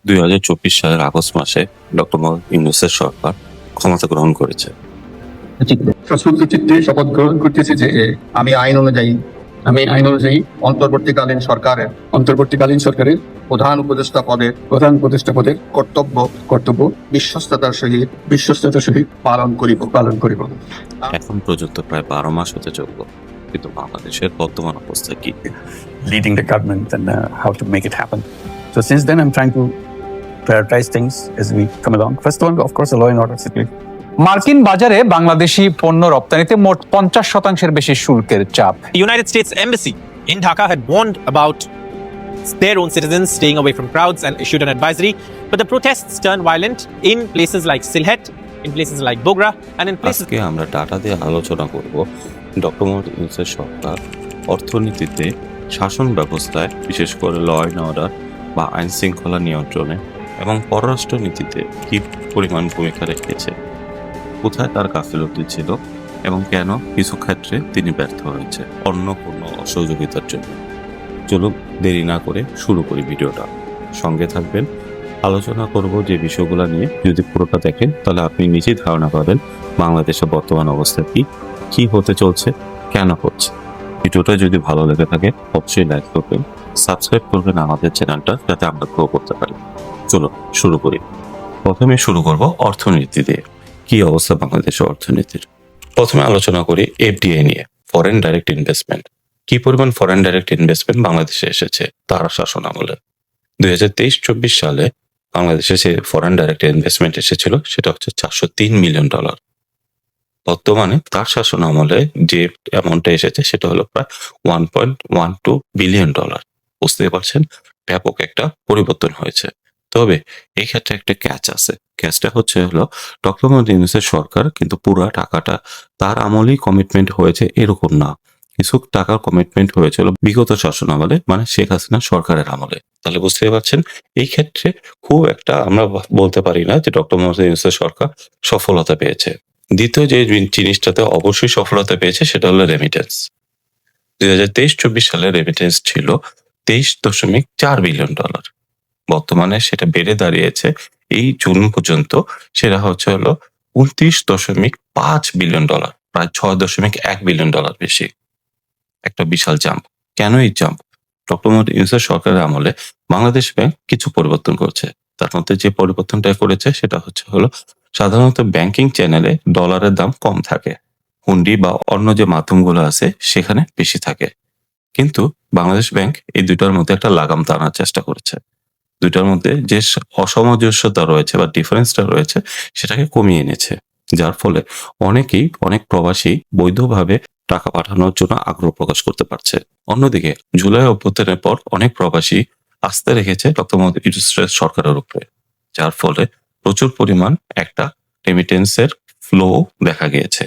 2024 সালের আগস্ট মাসে ডক্টর মোহাম্মদ ইউনূসের সরকার ক্ষমতা গ্রহণ করেছে। সশ্রদ্ধ চিত্তে শপথ গ্রহণ করতেছি যে আমি আইন অনুযায়ী অন্তর্বর্তীকালীন সরকারের প্রধান উপদেষ্টা পদের কর্তব্য বিশ্বস্ততার সহিত পালন করিব। এখন পর্যন্ত প্রায় 12 মাস হতে চলল, কিন্তু বাংলাদেশের বর্তমান অবস্থা কি? leading the government and how to make it happen. So since then, I'm trying to prioritize things as we come along. First one, of course, the law and order situation. মার্কিন বাজারে বাংলাদেশি পণ্য রপ্তানিতে মোট 50% বেশি শুল্কের চাপ। The United States Embassy in Dhaka had warned about their own citizens staying away from crowds and issued an advisory, but the protests turned violent in places like Sylhet, in places like Bogra, and in places. আজকে আমরা data দিয়ে আলোচনা করব doctor Mohammad ইউনূসের সরকার অর্থনীতিতে, শাসন ব্যবস্থায়, বিশেষ করে ল অ্যান্ড অর্ডার বা আইন শৃঙ্খলা নিয়ন্ত্রণে এবং পররাষ্ট্র নীতিতে কি পরিমাণ ভূমিকা রেখেছে, কোথায় তার গাফিলতি ছিল এবং কেন কিছু ক্ষেত্রে তিনি ব্যর্থ হয়েছে অন্য কোনো অসহযোগিতার জন্য। চলুন দেরি না করে শুরু করি ভিডিওটা। সঙ্গে থাকবেন, আলোচনা করব যে বিষয়গুলো নিয়ে। যদি পুরোটা দেখেন তাহলে আপনি নিজেই ধারণা পাবেন বাংলাদেশের বর্তমান অবস্থা কি হতে চলছে, কেন হচ্ছে। ভিডিওটা যদি ভালো লেগে থাকে অবশ্যই লাইক করবেন, সাবস্ক্রাইব করবেন আমাদের চ্যানেলটা, যাতে আমরা গ্রো করতে পারি। চলুন শুরু করি। প্রথমে শুরু করব অর্থনীতি দিয়ে। কি অবস্থা বাংলাদেশের অর্থনীতির? প্রথমে আলোচনা করি এফডিআই নিয়ে, ফরেন ডাইরেক্ট ইনভেস্টমেন্ট। কি পরিমাণ ফরেন ডাইরেক্ট ইনভেস্টমেন্ট বাংলাদেশে এসেছে তার শাসন আমলে? 2023-24 সালে বাংলাদেশে যে ফরেন ডাইরেক্ট ইনভেস্টমেন্ট এসেছিল সেটা হচ্ছে $403 মিলিয়ন। বর্তমানে তার শাসন আমলে যে অ্যামাউন্টটা এসেছে সেটা হলো প্রায় $1.12 বিলিয়ন। বুঝতে পারছেন, ব্যাপক একটা পরিবর্তন হয়েছে। তবে এই ক্ষেত্রে একটা ক্যাচ আছে। ক্যাচটা হলো ডক্টর মোহাম্মদ ইউনূসের সরকার কিন্তু পুরো টাকাটা তার আমলেই কমিটমেন্ট হয়েছে এরকম না। কিছু টাকার কমিটমেন্ট হয়েছিল বিগত শাসন আমলে, মানে শেখ হাসিনা সরকারের আমলে। তাহলে বুঝতে পারছেন এই ক্ষেত্রে খুব একটা আমরা বলতে পারি না যে ডক্টর মোহাম্মদ ইউনূসের সরকার সফলতা পেয়েছে। দ্বিতীয় যে জিনিসটাতে অবশ্যই সফলতা পেয়েছে সেটা হলো রেমিটেন্স। 2023-24 সালে রেমিটেন্স ছিল $23.4 বিলিয়ন। বর্তমানে সেটা বেড়ে দাঁড়িয়েছে এই জুন পর্যন্ত সেটা হলো $29.5 বিলিয়ন, প্রায় $6.1 বিলিয়ন বেশি। একটা বিশাল জাম্প। কেন এই জাম্প? ডক্টর মোহাম্মদ ইউনূসের সরকারের আমলে বাংলাদেশ ব্যাংক কিছু পরিবর্তন করছে। তার মধ্যে যে পরিবর্তনটা করেছে সেটা হলো সাধারণত ব্যাংকিং চ্যানেলে ডলারের দাম কম থাকে, হুন্ডি বা অন্য যে মাধ্যমগুলো আছে সেখানে বেশি থাকে। কিন্তু বাংলাদেশ ব্যাংক এই দুইটার মধ্যে একটা লাগাম টানার চেষ্টা করেছে। দুইটার মধ্যে যে অসামঞ্জস্যতা রয়েছে বা ডিফারেন্সটা রয়েছে সেটাকে কমিয়ে এনেছে, যার ফলে অনেক প্রবাসী বৈধভাবে টাকা পাঠানোর জন্য আগ্রহ প্রকাশ করতে পারছে। অন্যদিকে জুলাই অভ্যুত্থানের পর অনেক প্রবাসী আস্থা রেখেছে ডক্টর মোহাম্মদ ইউনূস সরকারের উপরে, যার ফলে প্রচুর পরিমাণ একটা রেমিটেন্সের ফ্লো দেখা গিয়েছে।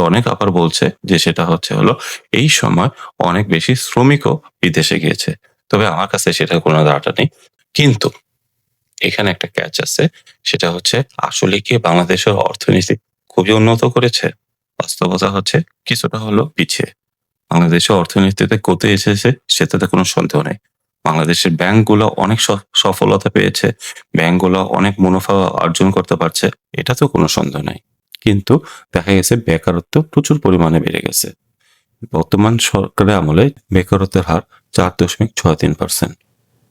অনেক আবার বলছে যে সেটা হলো এই সময় অনেক বেশি শ্রমিকও বিদেশে গিয়েছে। তবে আমার কাছে সেটা কোনো ডাটা নেই। কিন্তু এখানে একটা ক্যাচ আছে, সেটা আসলে কি বাংলাদেশের অর্থনীতি খুবই উন্নত করেছে? বাস্তবতা কিছুটা পিছিয়ে। বাংলাদেশের অর্থনীতিতে গতি এসেছে সেটাতে কোনো সন্দেহ নেই। বাংলাদেশের ব্যাংকগুলো অনেক সফলতা পেয়েছে, ব্যাংকগুলো অনেক মুনাফা অর্জন করতে পারছে, এটা তো কোনো সন্দেহ নেই। কিন্তু দেখা গেছে বেকারত্ব প্রচুর পরিমাণে বেড়ে গেছে। বর্তমান সরকারের আমলে বেকারত্বের হার 4.63%,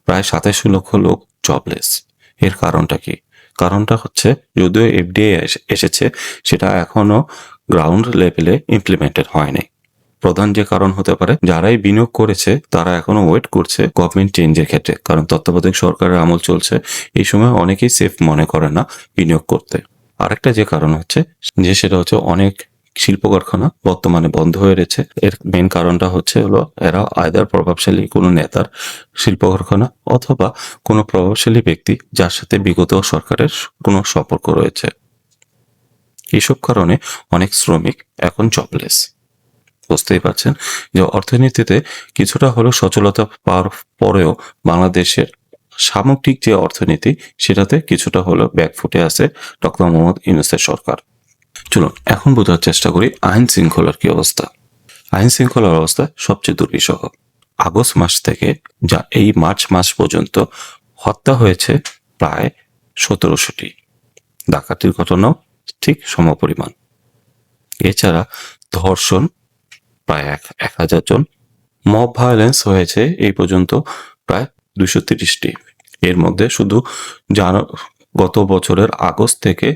প্রায় 27 লক্ষ লোক জবলেস। এর কারণটা কি? কারণটা যদিও এফডিআই এসেছে সেটা এখনো গ্রাউন্ড লেভেলে ইমপ্লিমেন্টেড হয়নি। প্রধান যে কারণ হতে পারে, যারাই বিনিয়োগ করেছে তারা এখনো ওয়েট করছে গভর্নমেন্ট চেঞ্জের ক্ষেত্রে, কারণ তত্ত্বাবধায়ক সরকারের আমল চলছে। এই সময় অনেকেই সেফ মনে করে না বিনিয়োগ করতে। আরেকটা যে কারণ যে সেটা অনেক শিল্প কারখানা বর্তমানে বন্ধ হয়ে রয়েছে। এর মেন কারণটা এরা আইদার প্রভাবশালী কোনো নেতার শিল্প কারখানা অথবা কোনো প্রভাবশালী ব্যক্তি যার সাথে বিগত সরকারের কোনো সম্পর্ক রয়েছে। এইসব কারণে অনেক শ্রমিক এখন জবলেস। বুঝতেই পারছেন যে অর্থনীতিতে কিছুটা সচলতা পাওয়ার পরেও বাংলাদেশের সামগ্রিক যে অর্থনীতি সেটাতে কিছুটা ব্যাকফুটে আছে ডক্টর মোহাম্মদ ইউনূসের সরকার। চলুন এখন বোঝার চেষ্টা করি আইন শৃঙ্খলার কি অবস্থা। আইন শৃঙ্খলার অবস্থা সবচেয়ে দুর্বিষহ। আগস্ট মাস থেকে যা এই মার্চ মাস পর্যন্ত হত্যা হয়েছে প্রায় 1700টি, ডাকাতির ঘটনাও ঠিক সমপরিমাণ। এছাড়া ধর্ষণ প্রায় 1000 জন, মব ভায়োলেন্স হয়েছে এই পর্যন্ত প্রায় 230টি। এর মধ্যে শুধু গত বছরের আগস্ট থেকে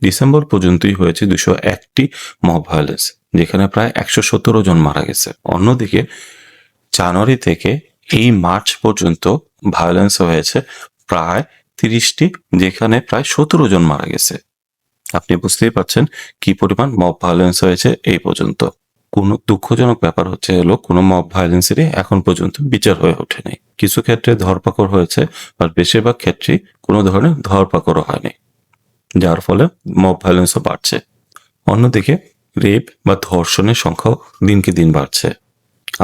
ডিসেম্বর পর্যন্তই হয়েছে 201টি মব ভায়োলেন্স, যেখানে প্রায় 117 জন মারা গেছে। অন্যদিকে জানুয়ারি থেকে এই মার্চ পর্যন্ত ভায়োলেন্স হয়েছে প্রায় 30টি, যেখানে প্রায় 17 জন মারা গেছে। আপনি বুঝতেই পারছেন কি পরিমাণ মব ভায়োলেন্স হয়েছে এই পর্যন্ত। কোনো দুঃখজনক ব্যাপার হলো কোনো মব ভায়োলেন্সেরই এখন পর্যন্ত বিচার হয়ে ওঠেনি। কিছু ক্ষেত্রে ধরপাকড় হয়েছে, আর বেশিরভাগ ক্ষেত্রেই কোনো ধরনের ধরপাকড়ও হয়নি, যার ফলে মব ভায়োলেন্সও বাড়ছে। অন্যদিকে রেপ বা ধর্ষণের সংখ্যাও দিনকে দিন বাড়ছে।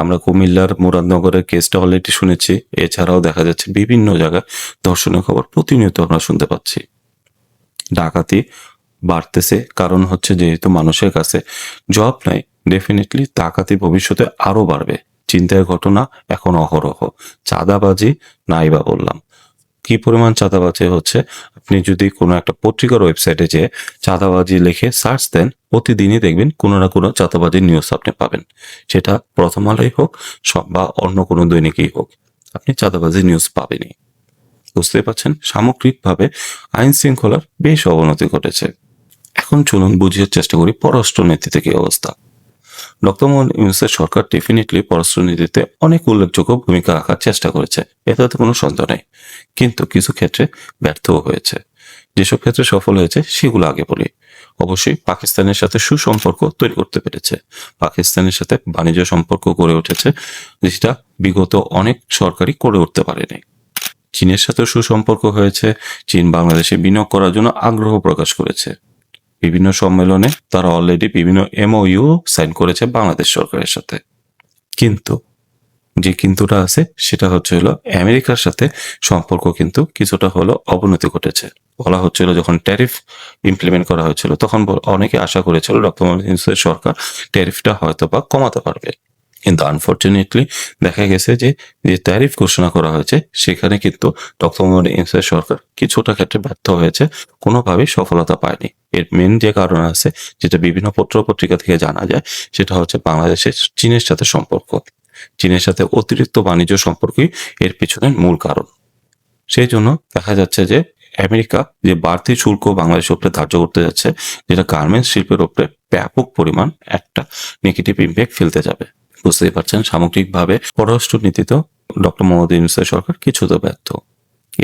আমরা কুমিল্লার মুরাদনগরের কেসটা অলরেডি শুনেছি, এছাড়াও দেখা যাচ্ছে বিভিন্ন জায়গায় ধর্ষণের খবর প্রতিনিয়ত আমরা শুনতে পাচ্ছি। ডাকাতি বাড়তেছে, কারণ হচ্ছে যেহেতু মানুষের কাছে জব নাই, ডেফিনেটলি ডাকাতি ভবিষ্যতে আরো বাড়বে। চিন্তার ঘটনা এখন অহরহ। চাঁদাবাজি নাই বা বললাম, কি পরিমাণ চাঁদাবাজি হচ্ছে, আপনি যদি কোনো একটা পত্রিকার ওয়েবসাইটে যে চাঁদাবাজি লিখে সার্চ দেন, প্রতিদিনই দেখবেন কোনো না কোনো চাঁদাবাজির নিউজ আপনি পাবেন। সেটা প্রথম আলোই হোক বা অন্য কোনো দৈনিকই হোক, আপনি চাঁদাবাজির নিউজ পাবেনই। বুঝতে পারছেন, সামগ্রিকভাবে আইন শৃঙ্খলার বেশ অবনতি ঘটেছে। এখন চলুন বুঝিয়ে চেষ্টা করি পররাষ্ট্রনীতিতে কি অবস্থা। ডক্টর মোহাম্মদ ইউনূসের সরকার ডেফিনেটলি পররাষ্ট্রনীতিতে অনেক উল্লেখযোগ্য ভূমিকা রাখার চেষ্টা করেছে, এটাতে কোনো সন্দেহ নেই। কিন্তু কিছু ক্ষেত্রে ব্যর্থও হয়েছে। যেসব ক্ষেত্রে সফল হয়েছে সেগুলো আগে বলি। অবশ্যই পাকিস্তানের সাথে সুসম্পর্ক তৈরি করতে পেরেছে, পাকিস্তানের সাথে বাণিজ্য সম্পর্ক গড়ে উঠেছে, যেটা বিগত অনেক সরকারই করে উঠতে পারেনি। চীনের সাথে সুসম্পর্ক হয়েছে, চীন বাংলাদেশে বিনিয়োগ করার জন্য আগ্রহ প্রকাশ করেছে। বিভিন্ন সম্মেলনে তারা অলরেডি বিভিন্ন MOU সাইন করেছে বাংলাদেশ সরকারের সাথে। কিন্তু যে কিন্তুটা আছে সেটা হলো আমেরিকার সাথে সম্পর্ক কিন্তু কিছুটা হলো অবনতি ঘটেছে। বলা হচ্ছিল যখন ট্যারিফ ইমপ্লিমেন্ট করা হয়েছিল, তখন অনেকে আশা করেছিল ডক্টর মোহাম্মদ ইউনূসের সরকার ট্যারিফটা হয়তো বা কমাতে পারবে। কিন্তু আনফর্চুনেটলি দেখা গেছে যে ট্যারিফ ঘোষণা করা হয়েছে সেখানে কিন্তু ডক্টর মোহাম্মদ ইউনূসের সরকার কিছুটা ক্ষেত্রে ব্যর্থ হয়েছে, কোনোভাবেই সফলতা পায়নি। এর মেন যে কারণ আছে, যেটা বিভিন্ন পত্র পত্রিকা থেকে জানা যায়, সেটা হচ্ছে বাংলাদেশের চীনের সাথে সম্পর্ক। চীনের সাথে অতিরিক্ত বাণিজ্য সম্পর্কই এর পিছনের মূল কারণ। সেই জন্য দেখা যাচ্ছে যে আমেরিকা যে বাড়তি শুল্ক বাংলাদেশের উপরে ধার্য করতে যাচ্ছে, যেটা গার্মেন্টস শিল্পের উপরে ব্যাপক পরিমাণ একটা নেগেটিভ ইম্প্যাক্ট ফেলতে যাবে। বুঝতেই পারছেন, সামগ্রিকভাবে পররাষ্ট্র নীতিতেও ডক্টর মোহাম্মদ ইউনূসের সরকার কিছুটা ব্যর্থ।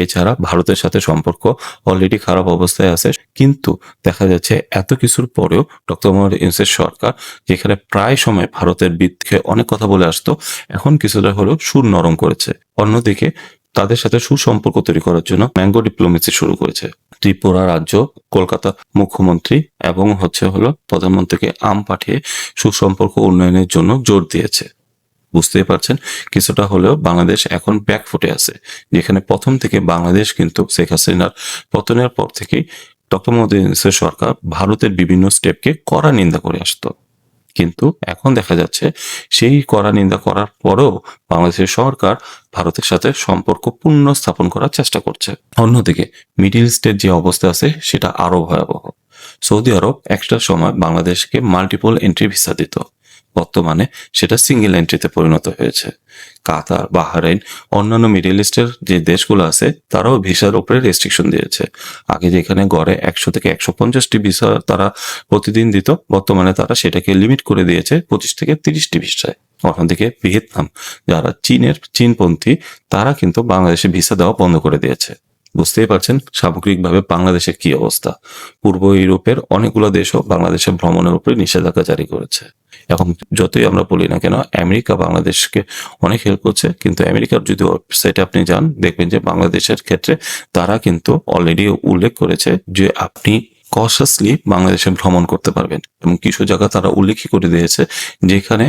এছাড়া ভারতের সাথে সম্পর্ক অলরেডি খারাপ অবস্থায় আছে, কিন্তু দেখা যাচ্ছে এত কিছুর পরেও ডক্টর মোহাম্মদ ইউনূসের সরকার, যেখানে প্রায় সময় ভারতের বিরুদ্ধে অনেক কথা বলে আসতো, এখন কিছুটা হলেও সুর নরম করেছে। অন্যদিকে তাদের সাথে সুসম্পর্ক তৈরি করার জন্য ম্যাঙ্গো ডিপ্লোমেসি শুরু করেছে। ত্রিপুরা রাজ্য, কলকাতা মুখ্যমন্ত্রী এবং প্রধানমন্ত্রীকে আম পাঠিয়ে সুসম্পর্ক উন্নয়নের জন্য জোর দিয়েছে। বুঝতেই পারছেন, কিছুটা হলেও বাংলাদেশ এখন ব্যাকফুটে আছে, যেখানে প্রথম থেকে বাংলাদেশ কিন্তু শেখ হাসিনার পতনের পর থেকেই ডক্টর মোহাম্মদ ইউনূসের সরকার ভারতের বিভিন্ন স্টেপকে কড়া নিন্দা করে আসতো। কিন্তু এখন দেখা যাচ্ছে সেই কড়া নিন্দা করার পরেও বাংলাদেশের সরকার ভারতের সাথে সম্পর্ক পুনঃস্থাপন করার চেষ্টা করছে। অন্যদিকে মিডল ইস্টের যে অবস্থা আছে সেটা আরো ভয়াবহ। সৌদি আরব একটা সময় বাংলাদেশকে মাল্টিপল এন্ট্রি ভিসা দিত, বর্তমানে সেটা সিঙ্গেল এন্ট্রিতে পরিণত হয়েছে। কাতার, বাহরাইন, অন্যান্য মিডল ইস্টের যে দেশগুলো আছে তারাও ভিসার উপরে রেস্ট্রিকশন দিয়েছে। আগে যেখানে গড়ে 100 থেকে 150টি ভিসা তারা প্রতিদিন দিত, বর্তমানে তারা সেটাকে লিমিট করে দিয়েছে 25 থেকে 30টি ভিসায়। অন্যদিকে ভিয়েতনাম, যারা চীনপন্থী, তারা কিন্তু বাংলাদেশে ভিসা দেওয়া বন্ধ করে দিয়েছে। বুঝতেই পারছেন সামগ্রিকভাবে বাংলাদেশের কি অবস্থা। পূর্ব ইউরোপের অনেকগুলো দেশও বাংলাদেশে ভ্রমণের উপরে নিষেধাজ্ঞা জারি করেছে। এখন যতই আমরা বলি না কেন, আমেরিকা বাংলাদেশকে অনেক হেল্প করছে, কিন্তু আমেরিকার যদি ওয়েবসাইটে আপনি যান, দেখবেন যে বাংলাদেশের ক্ষেত্রে তারা কিন্তু অলরেডি উল্লেখ করেছে যে আপনি কশাসলি বাংলাদেশে ভ্রমণ করতে পারবেন, এবং কিছু জায়গা তারা উল্লেখ করে দিয়েছে যেখানে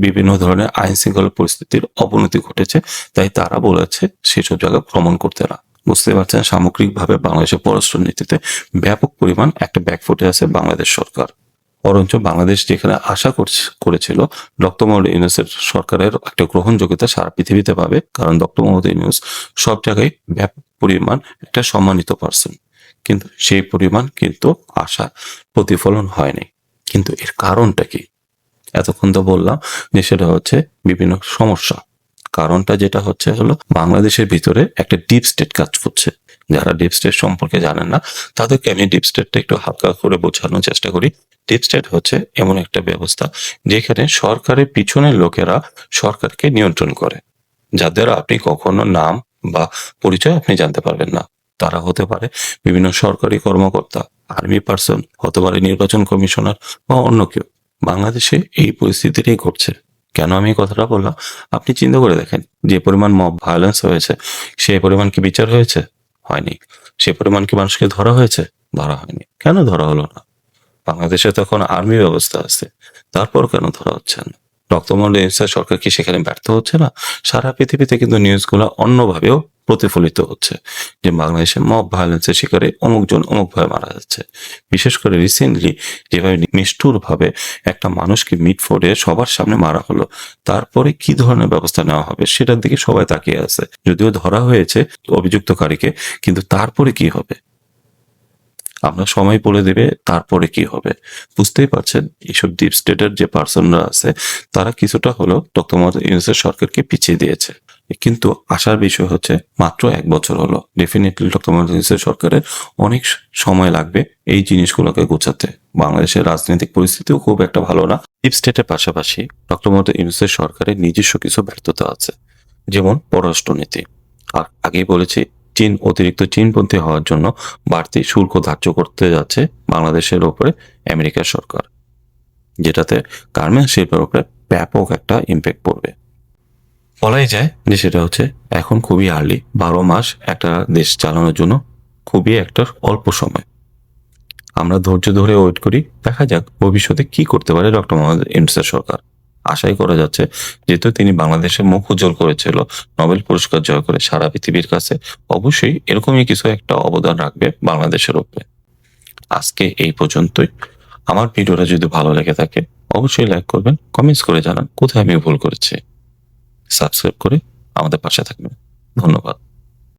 বিভিন্ন ধরনের আইন শৃঙ্খলা পরিস্থিতির অবনতি ঘটেছে, তাই তারা বলেছে সেসব জায়গা ভ্রমণ করতে না। বুঝতে পারছেন, সামগ্রিকভাবে বাংলাদেশের পররাষ্ট্র নীতিতে ব্যাপক পরিমাণ একটা ব্যাকফুটে আছে বাংলাদেশ সরকার। বরঞ্চ বাংলাদেশ যেখানে আশা করেছিল ডক্টর মোহাম্মদ ইউনূসের সরকারের একটা গ্রহণযোগ্যতা সারা পৃথিবীতে পাবে, কারণ ডক্টর মোহাম্মদ ইউনূস সব জায়গায় ব্যাপক পরিমাণ একটা সম্মানিত পার্সন, কিন্তু সেই পরিমাণ কিন্তু আশা প্রতিফলন হয়নি। কিন্তু এর কারণটা কি? এতক্ষণ তো বললাম যে সেটা হচ্ছে বিভিন্ন সমস্যা। কারণটা যেটা হচ্ছে হলো বাংলাদেশের ভিতরে একটা ডিপ স্টেট কাজ করছে। যারা ডিপ স্টেট সম্পর্কে জানেন না তাদেরকে আমি ডিপ স্টেটটা একটু হালকা করে বোঝানোর চেষ্টা করি। ডিপ স্টেট হচ্ছে এমন একটা ব্যবস্থা যেখানে সরকারের পিছনের লোকেরা সরকারকে নিয়ন্ত্রণ করে, যাদের আপনি কখনো নাম বা পরিচয় আপনি জানতে পারবেন না। তারা হতে পারে বিভিন্ন সরকারি কর্মকর্তা, আর্মি পার্সন, হতে পারে নির্বাচন কমিশনার বা অন্য কেউ। বাংলাদেশে এই পরিস্থিতিটাই ঘটছে। কেন আমি এই কথাটা বললাম? আপনি চিন্তা করে দেখেন, যে পরিমাণ মব ভায়োলেন্স হয়েছে সেই পরিমাণ কি বিচার হয়েছে? হয়নি। সে পরিমাণ কি মানুষকে ধরা হয়েছে? ধরা হয়নি। কেন ধরা হলো না? বাংলাদেশে তখন আর্মি ব্যবস্থা আছে, তারপর কেন ধরা হচ্ছে না? ডক্টর মোহাম্মদ ইউনূসের সরকার কি সেখানে ব্যর্থ হচ্ছে না? সারা পৃথিবীতে কিন্তু নিউজগুলো অন্যভাবেও প্রতিফলিত হচ্ছে যে বাংলাদেশে মব ভায়োলেন্সের শিকারে অমুকজন অমুকভাবে মারা যাচ্ছে। বিশেষ করে রিসেন্টলি যেভাবে নিষ্ঠুরভাবে একটা মানুষকে মিটফোর্ডে সবার সামনে মারা হলো, তারপরে কি ধরনের ব্যবস্থা নেওয়া হবে সেটার দিকে সবাই তাকিয়ে আছে। যদিও ধরা হয়েছে অভিযুক্তকারীকে, কিন্তু তারপরে কি হবে? আমরা সময় বলে দেবে তারপরে কি হবে। বুঝতেই পারছেন এইসব ডিপ স্টেটের যে পার্সনরা আছে তারা কিছুটা হলেও ডক্টর মোহাম্মদ ইউনূসের সরকারকে পিছিয়ে দিয়েছে। কিন্তু আশার বিষয় হচ্ছে মাত্র 1 বছর হলো। ডেফিনেটলি ডক্টর মোহাম্মদ ইউনূসের সরকারের অনেক সময় লাগবে এই জিনিসগুলোকে গোছাতে। বাংলাদেশের রাজনৈতিক পরিস্থিতিও খুব একটা ভালো না। ডিপ স্টেটের পাশাপাশি ডক্টর মোহাম্মদ ইউনূসের সরকারের নিজস্ব কিছু ব্যর্থতা আছে, যেমন পররাষ্ট্রনীতি। আর আগেই বলেছি অতিরিক্ত চীনপন্থী হওয়ার জন্য বাড়তি শুল্ক ধার্য করতে যাচ্ছে বাংলাদেশের উপরে আমেরিকার সরকার, যেটাতে গার্মেন্টস শিল্পের উপরে ব্যাপক একটা ইম্প্যাক্ট পড়বে। বলাই যায় যে সেটা হচ্ছে এখন খুবই আর্লি। 12 মাস একটা দেশ চালানোর জন্য খুবই একটা অল্প সময়। আমরা ধৈর্য ধরে ওয়েট করি, দেখা যাক ভবিষ্যতে কি করতে পারে ডক্টর মোহাম্মদ ইউনূসের সরকার। আশাই করা যাচ্ছে, যেহেতু তিনি বাংলাদেশের মুখ উজ্জ্বল করেছিল নোবেল পুরস্কার জয় করে সারা পৃথিবীর কাছে, অবশ্যই এরকমই কিছু একটা অবদান রাখবে বাংলাদেশের উপরে। আজকে এই পর্যন্তই। আমার ভিডিওটা যদি ভালো লেগে থাকে অবশ্যই লাইক করবেন, কমেন্টস করে জানান কোথায় আমি ভুল করেছি। সাবস্ক্রাইব করে আমাদের পাশে থাকবেন। ধন্যবাদ।